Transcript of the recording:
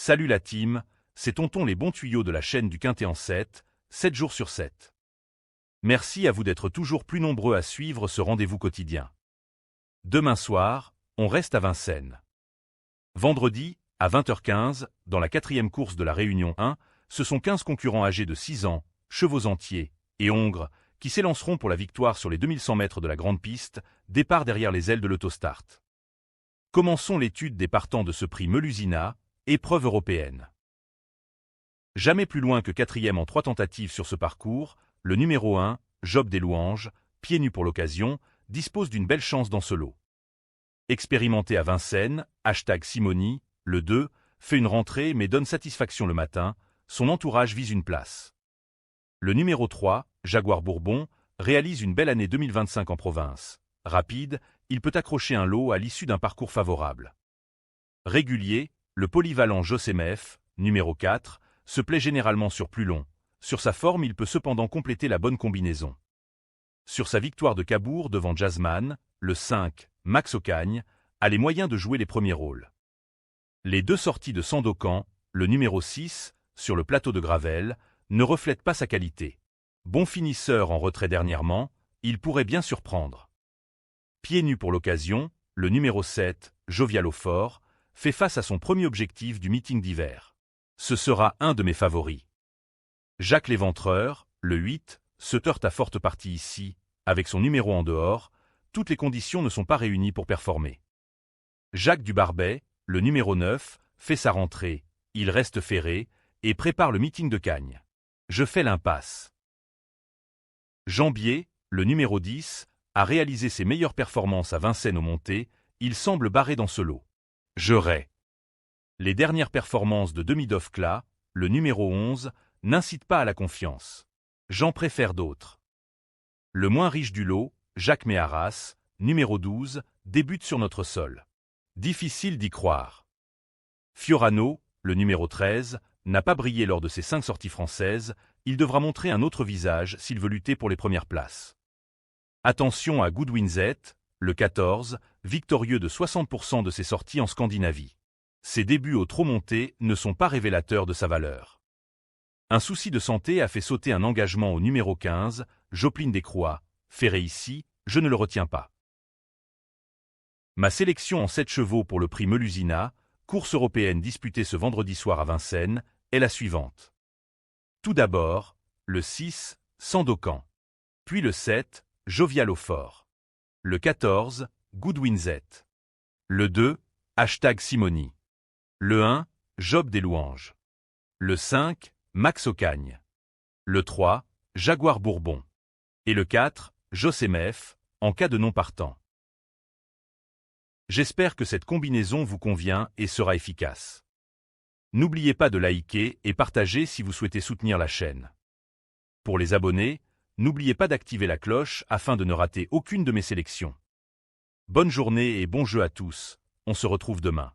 Salut la team, c'est Tonton les bons tuyaux de la chaîne du Quintet en 7 jours sur 7. Merci à vous d'être toujours plus nombreux à suivre ce rendez-vous quotidien. Demain soir, on reste à Vincennes. Vendredi, à 20h15, dans la 4e course de la Réunion 1, ce sont 15 concurrents âgés de 6 ans, chevaux entiers et hongres, qui s'élanceront pour la victoire sur les 2100 mètres de la grande piste, départ derrière les ailes de l'autostart. Commençons l'étude des partants de ce prix Melusina, épreuve européenne. Jamais plus loin que 4e en 3 tentatives sur ce parcours, le numéro 1, Job des Louanges, pieds nus pour l'occasion, dispose d'une belle chance dans ce lot. Expérimenté à Vincennes, #Simoni, le 2, fait une rentrée mais donne satisfaction le matin, son entourage vise une place. Le numéro 3, Jaguar Bourbon, réalise une belle année 2025 en province. Rapide, il peut accrocher un lot à l'issue d'un parcours favorable. Régulier, le polyvalent Josemef, numéro 4, se plaît généralement sur plus long. Sur sa forme, il peut cependant compléter la bonne combinaison. Sur sa victoire de Cabourg devant Jazzman, le 5, Max Ocagne, a les moyens de jouer les premiers rôles. Les 2 sorties de Sandokan, le numéro 6, sur le plateau de Gravel, ne reflètent pas sa qualité. Bon finisseur en retrait dernièrement, il pourrait bien surprendre. Pieds nus pour l'occasion, le numéro 7, Jovial au fort, fait face à son premier objectif du meeting d'hiver. Ce sera un de mes favoris. Jacques l'Éventreur, le 8, se heurte à forte partie ici, avec son numéro en dehors, toutes les conditions ne sont pas réunies pour performer. Jacques du Barbet, le numéro 9, fait sa rentrée, il reste ferré, et prépare le meeting de Cagnes. Je fais l'impasse. Jambier, le numéro 10, a réalisé ses meilleures performances à Vincennes aux montées, il semble barré dans ce lot. Je rais. Les dernières performances de Demidov-Cla, le numéro 11, n'incitent pas à la confiance. J'en préfère d'autres. Le moins riche du lot, Jacques Méharas, numéro 12, débute sur notre sol. Difficile d'y croire. Fiorano, le numéro 13, n'a pas brillé lors de ses 5 sorties françaises, il devra montrer un autre visage s'il veut lutter pour les premières places. Attention à Goodwin Z, le 14, victorieux de 60% de ses sorties en Scandinavie. Ses débuts au trot monté ne sont pas révélateurs de sa valeur. Un souci de santé a fait sauter un engagement au numéro 15, Joplin Descroix, ferré ici, je ne le retiens pas. Ma sélection en 7 chevaux pour le prix Melusina, course européenne disputée ce vendredi soir à Vincennes, est la suivante. Tout d'abord, le 6, Sandokan. Puis le 7, Jovial au fort. Le 14, Goodwin Z. Le 2, #Simoni. Le 1, Job des Louanges. Le 5, Max Ocagne. Le 3, Jaguar Bourbon. Et le 4, Josemef, en cas de non partant. J'espère que cette combinaison vous convient et sera efficace. N'oubliez pas de liker et partager si vous souhaitez soutenir la chaîne. Pour les abonnés, n'oubliez pas d'activer la cloche afin de ne rater aucune de mes sélections. Bonne journée et bon jeu à tous, on se retrouve demain.